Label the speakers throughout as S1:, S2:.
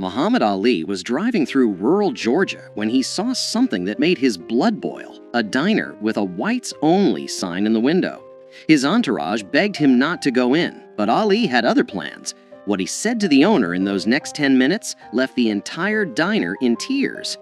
S1: Muhammad Ali was driving through rural Georgia when he saw something that made his blood boil: a diner with a whites-only sign in the window. His entourage begged him not to go in, but Ali had other plans. What he said to the owner in those next 10 minutes left the entire diner in tears.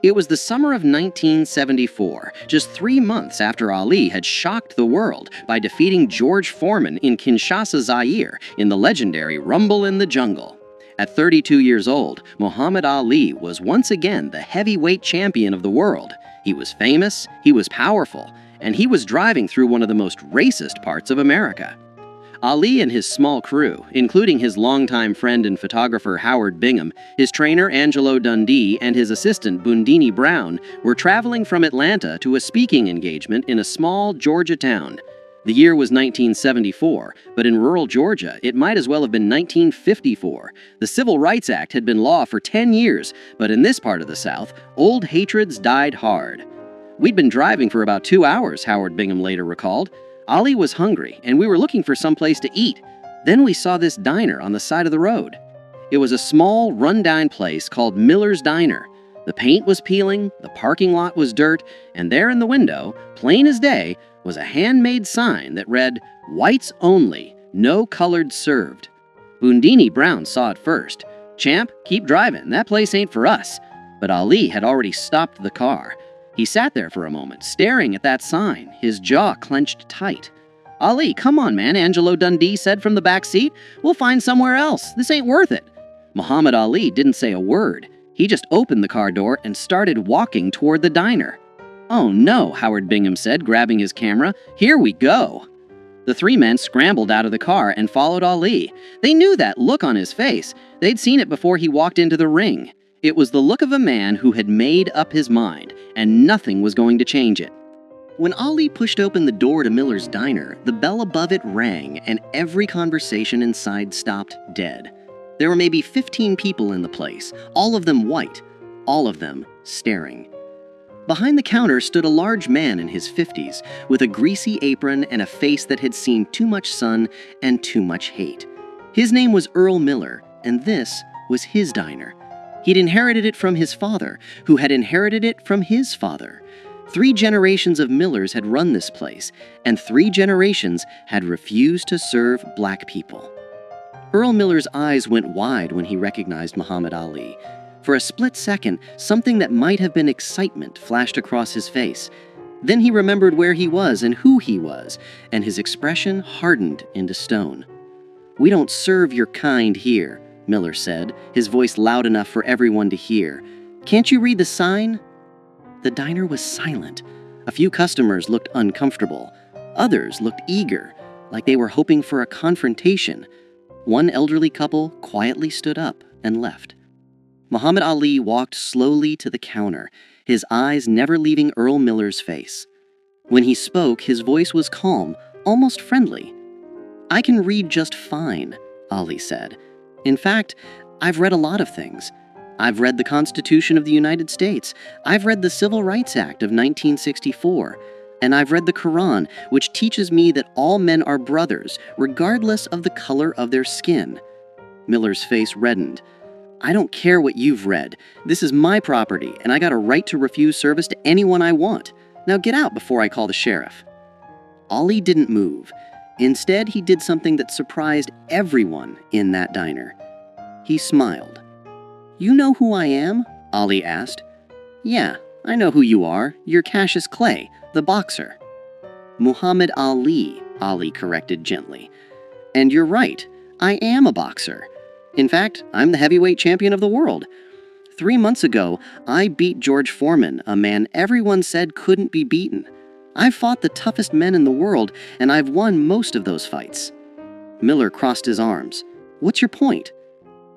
S1: It was the summer of 1974, just 3 months after Ali had shocked the world by defeating George Foreman in Kinshasa, Zaire, in the legendary Rumble in the Jungle. At 32 years old, Muhammad Ali was once again the heavyweight champion of the world. He was famous, he was powerful, and he was driving through one of the most racist parts of America. Ali and his small crew, including his longtime friend and photographer Howard Bingham, his trainer Angelo Dundee, and his assistant Bundini Brown, were traveling from Atlanta to a speaking engagement in a small Georgia town. The year was 1974, but in rural Georgia, it might as well have been 1954. The Civil Rights Act had been law for 10 years, but in this part of the South, old hatreds died hard. "We'd been driving for about 2 hours," Howard Bingham later recalled. "Ali was hungry, and we were looking for some place to eat. Then we saw this diner on the side of the road. It was a small, run-down place called Miller's Diner. The paint was peeling, the parking lot was dirt, and there in the window, plain as day, was a handmade sign that read, 'Whites only, no colored served.' Bundini Brown saw it first. 'Champ, keep driving, that place ain't for us.' But Ali had already stopped the car. He sat there for a moment, staring at that sign, his jaw clenched tight. 'Ali, come on, man,' Angelo Dundee said from the back seat. 'We'll find somewhere else. This ain't worth it.' Muhammad Ali didn't say a word. He just opened the car door and started walking toward the diner. 'Oh no,' Howard Bingham said, grabbing his camera. 'Here we go.' The three men scrambled out of the car and followed Ali. They knew that look on his face. They'd seen it before he walked into the ring. It was the look of a man who had made up his mind, and nothing was going to change it. When Ali pushed open the door to Miller's Diner, the bell above it rang, and every conversation inside stopped dead. There were maybe 15 people in the place, all of them white, all of them staring. Behind the counter stood a large man in his 50s, with a greasy apron and a face that had seen too much sun and too much hate. His name was Earl Miller, and this was his diner. He'd inherited it from his father, who had inherited it from his father. 3 generations of Millers had run this place, and 3 generations had refused to serve black people. Earl Miller's eyes went wide when he recognized Muhammad Ali. For a split second, something that might have been excitement flashed across his face. Then he remembered where he was and who he was, and his expression hardened into stone. "We don't serve your kind here," Miller said, his voice loud enough for everyone to hear. "Can't you read the sign?" The diner was silent. A few customers looked uncomfortable. Others looked eager, like they were hoping for a confrontation. One elderly couple quietly stood up and left. Muhammad Ali walked slowly to the counter, his eyes never leaving Earl Miller's face. When he spoke, his voice was calm, almost friendly. "I can read just fine," Ali said. "In fact, I've read a lot of things. I've read the Constitution of the United States. I've read the Civil Rights Act of 1964. And I've read the Quran, which teaches me that all men are brothers, regardless of the color of their skin." Miller's face reddened. "I don't care what you've read. This is my property, and I got a right to refuse service to anyone I want. Now get out before I call the sheriff." Ali didn't move. Instead, he did something that surprised everyone in that diner. He smiled. "You know who I am?" Ali asked. "Yeah, I know who you are. You're Cassius Clay, the boxer." "Muhammad Ali," Ali corrected gently. "And you're right, I am a boxer. In fact, I'm the heavyweight champion of the world. 3 months ago, I beat George Foreman, a man everyone said couldn't be beaten. I've fought the toughest men in the world, and I've won most of those fights." Miller crossed his arms. "What's your point?"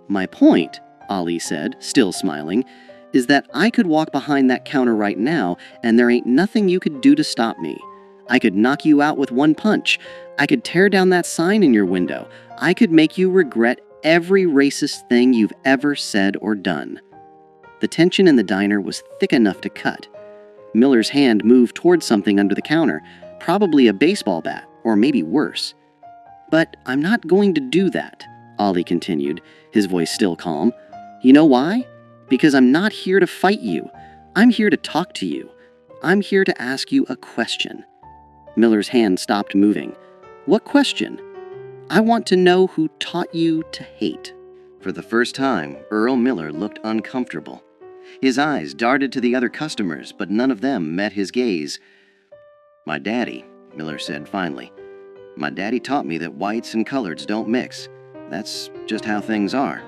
S1: "My point," Ali said, still smiling, "is that I could walk behind that counter right now, and there ain't nothing you could do to stop me. I could knock you out with one punch. I could tear down that sign in your window. I could make you regret every racist thing you've ever said or done." The tension in the diner was thick enough to cut. Miller's hand moved toward something under the counter, probably a baseball bat, or maybe worse. "But I'm not going to do that," Ali continued, his voice still calm. You know why? Because I'm not here to fight you. I'm here to talk to you. I'm here to ask you a question. Miller's hand stopped moving. What question? I want to know who taught you to hate. For the first time, Earl Miller looked uncomfortable. His eyes darted to the other customers, but none of them met his gaze. My daddy, Miller said finally. My daddy taught me that whites and coloreds don't mix. That's just how things are.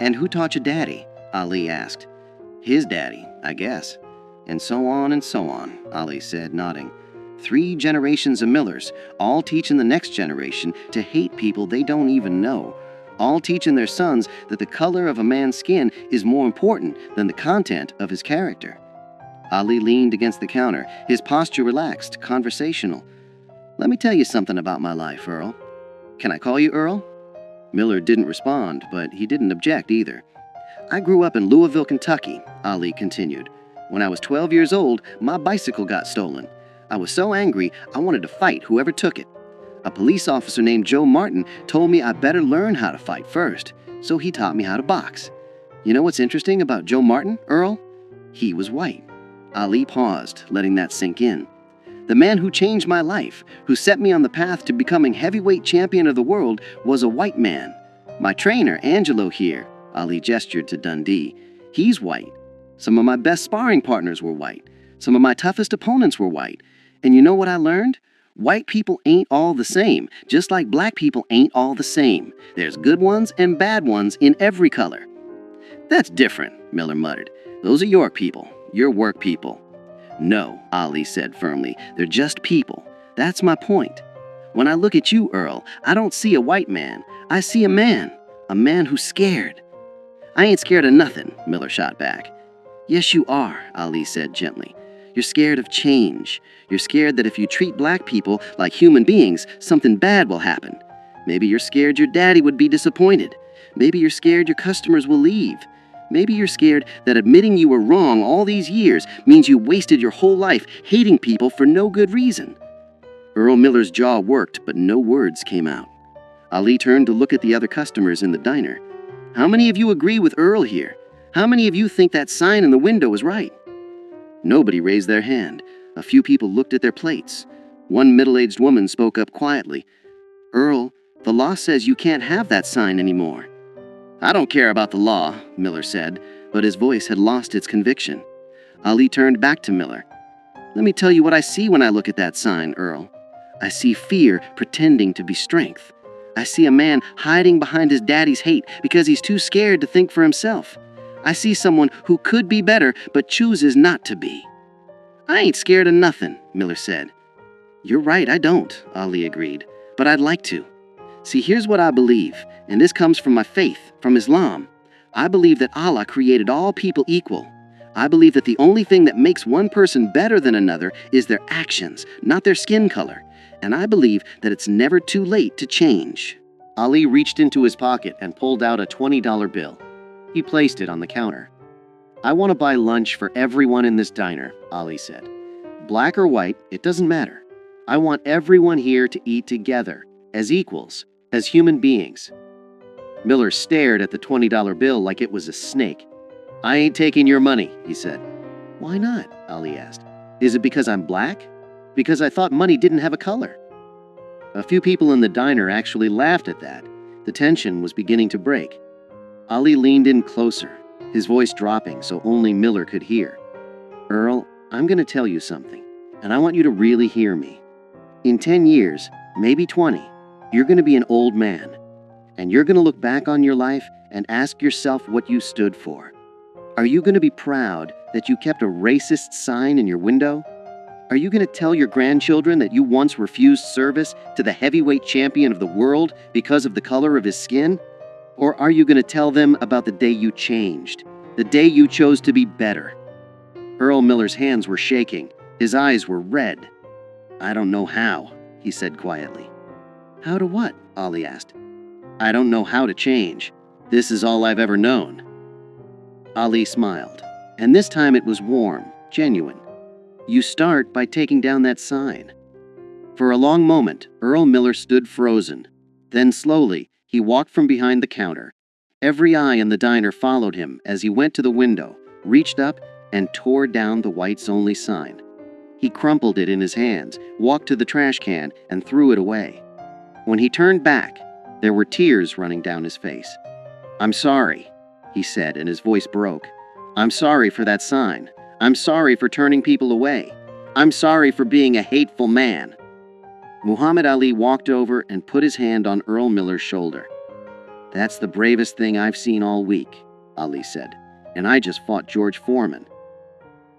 S1: And who taught your daddy? Ali asked. His daddy, I guess. And so on, Ali said, nodding. 3 generations of Millers, all teaching the next generation to hate people they don't even know. All teaching their sons that the color of a man's skin is more important than the content of his character. Ali leaned against the counter, his posture relaxed, conversational. Let me tell you something about my life, Earl. Can I call you Earl? Miller didn't respond, but he didn't object either. I grew up in Louisville, Kentucky, Ali continued. When I was 12 years old, my bicycle got stolen. I was so angry, I wanted to fight whoever took it. A police officer named Joe Martin told me I better learn how to fight first, so he taught me how to box. You know what's interesting about Joe Martin, Earl? He was white. Ali paused, letting that sink in. The man who changed my life, who set me on the path to becoming heavyweight champion of the world, was a white man. My trainer, Angelo here, Ali gestured to Dundee, he's white. Some of my best sparring partners were white. Some of my toughest opponents were white. And you know what I learned? White people ain't all the same, just like black people ain't all the same. There's good ones and bad ones in every color. That's different, Miller muttered. Those are your people, your work people. No, Ali said firmly, they're just people. That's my point. When I look at you, Earl, I don't see a white man. I see a man who's scared. I ain't scared of nothing, Miller shot back. Yes, you are, Ali said gently. You're scared of change. You're scared that if you treat black people like human beings, something bad will happen. Maybe you're scared your daddy would be disappointed. Maybe you're scared your customers will leave. Maybe you're scared that admitting you were wrong all these years means you wasted your whole life hating people for no good reason. Earl Miller's jaw worked, but no words came out. Ali turned to look at the other customers in the diner. How many of you agree with Earl here? How many of you think that sign in the window is right? Nobody raised their hand. A few people looked at their plates. One middle-aged woman spoke up quietly. Earl, the law says you can't have that sign anymore. I don't care about the law, Miller said, but his voice had lost its conviction. Ali turned back to Miller. Let me tell you what I see when I look at that sign, Earl. I see fear pretending to be strength. I see a man hiding behind his daddy's hate because he's too scared to think for himself. I see someone who could be better but chooses not to be. I ain't scared of nothing, Miller said. You're right, I don't, Ali agreed, but I'd like to. See, here's what I believe, and this comes from my faith, from Islam. I believe that Allah created all people equal. I believe that the only thing that makes one person better than another is their actions, not their skin color. And I believe that it's never too late to change. Ali reached into his pocket and pulled out a $20 bill. He placed it on the counter. I want to buy lunch for everyone in this diner, Ali said. Black or white, it doesn't matter. I want everyone here to eat together, as equals, as human beings. Miller stared at the $20 bill like it was a snake. I ain't taking your money, he said. Why not? Ali asked. Is it because I'm black? Because I thought money didn't have a color. A few people in the diner actually laughed at that. The tension was beginning to break. Ali leaned in closer, his voice dropping so only Miller could hear. Earl, I'm going to tell you something, and I want you to really hear me. In 10 years, maybe 20, you're going to be an old man, and you're going to look back on your life and ask yourself what you stood for. Are you going to be proud that you kept a racist sign in your window? Are you going to tell your grandchildren that you once refused service to the heavyweight champion of the world because of the color of his skin? Or are you going to tell them about the day you changed, the day you chose to be better? Earl Miller's hands were shaking. His eyes were red. I don't know how, he said quietly. How to what? Ali asked. I don't know how to change. This is all I've ever known. Ali smiled, and this time it was warm, genuine. You start by taking down that sign. For a long moment, Earl Miller stood frozen. Then slowly, he walked from behind the counter,
S2: Every eye in the diner followed him as he went to the window, reached up, and tore down the whites only sign. He crumpled it in his hands, walked to the trash can, and threw it away. When he turned back, there were tears running down his face. "I'm sorry," he said, and his voice broke. "I'm sorry for that sign. I'm sorry for turning people away. I'm sorry for being a hateful man." Muhammad Ali walked over and put his hand on Earl Miller's shoulder. "That's the bravest thing I've seen all week," Ali said, "and I just fought George Foreman."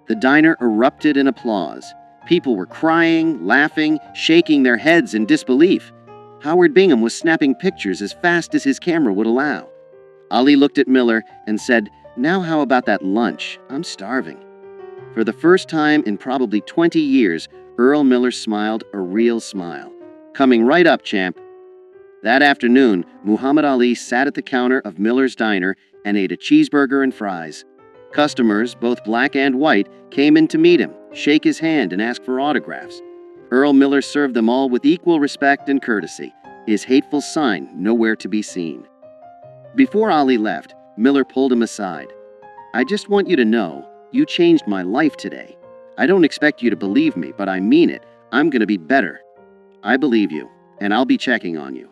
S2: The diner erupted in applause. People were crying, laughing, shaking their heads in disbelief. Howard Bingham was snapping pictures as fast as his camera would allow. Ali looked at Miller and said, "Now how about that lunch? I'm starving." For the first time in probably 20 years, Earl Miller smiled a real smile. "Coming right up, champ." That afternoon, Muhammad Ali sat at the counter of Miller's diner and ate a cheeseburger and fries. Customers, both black and white, came in to meet him, shake his hand, and ask for autographs. Earl Miller served them all with equal respect and courtesy, his hateful sign nowhere to be seen. Before Ali left, Miller pulled him aside. "I just want you to know, you changed my life today. I don't expect you to believe me, but I mean it. I'm going to be better. I believe you, and I'll be checking on you."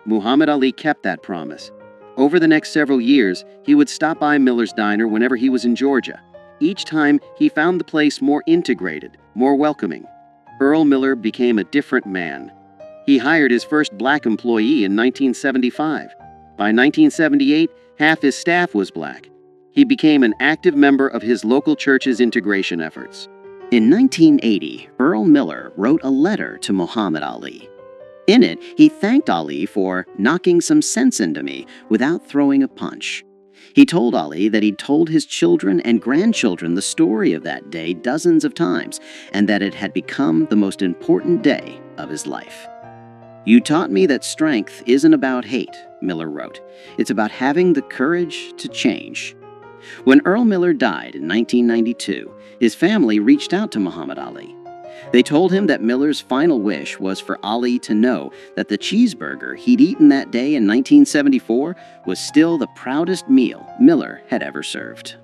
S2: Muhammad Ali kept that promise. Over the next several years, he would stop by Miller's diner whenever he was in Georgia. Each time, he found the place more integrated, more welcoming. Earl Miller became a different man. He hired his first black employee in 1975. By 1978, half his staff was black. He became an active member of his local church's integration efforts.
S1: In 1980, Earl Miller wrote a letter to Muhammad Ali. In it, he thanked Ali for knocking some sense into me without throwing a punch. He told Ali that he'd told his children and grandchildren the story of that day dozens of times, and that it had become the most important day of his life. "You taught me that strength isn't about hate," Miller wrote. "It's about having the courage to change." When Earl Miller died in 1992, his family reached out to Muhammad Ali. They told him that Miller's final wish was for Ali to know that the cheeseburger he'd eaten that day in 1974 was still the proudest meal Miller had ever served.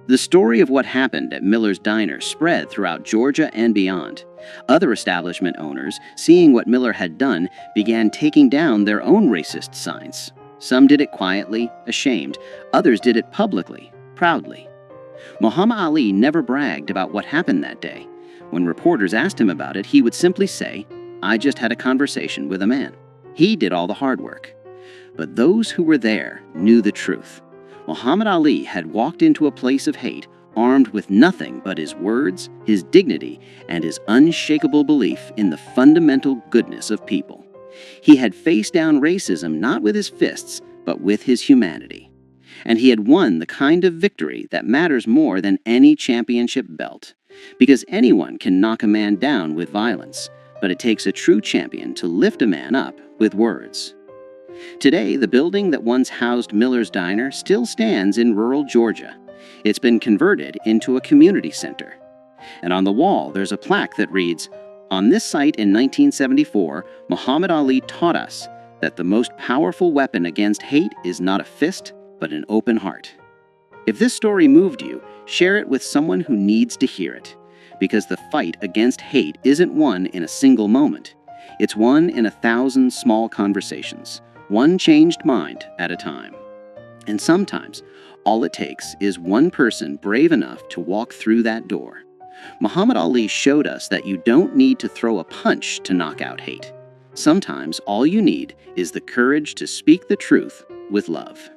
S1: The story of what happened at Miller's diner spread throughout Georgia and beyond. Other establishment owners, seeing what Miller had done, began taking down their own racist signs. Some did it quietly, ashamed. Others did it publicly, proudly. Muhammad Ali never bragged about what happened that day. When reporters asked him about it, he would simply say, "I just had a conversation with a man. He did all the hard work." But those who were there knew the truth. Muhammad Ali had walked into a place of hate, armed with nothing but his words, his dignity, and his unshakable belief in the fundamental goodness of people. He had faced down racism not with his fists, but with his humanity. And he had won the kind of victory that matters more than any championship belt. Because anyone can knock a man down with violence, but it takes a true champion to lift a man up with words. Today, the building that once housed Miller's Diner still stands in rural Georgia. It's been converted into a community center. And on the wall, there's a plaque that reads, "On this site in 1974, Muhammad Ali taught us that the most powerful weapon against hate is not a fist, but an open heart." If this story moved you, share it with someone who needs to hear it. Because the fight against hate isn't won in a single moment. It's won in 1,000 small conversations, one changed mind at a time. And sometimes, all it takes is one person brave enough to walk through that door. Muhammad Ali showed us that you don't need to throw a punch to knock out hate. Sometimes all you need is the courage to speak the truth with love.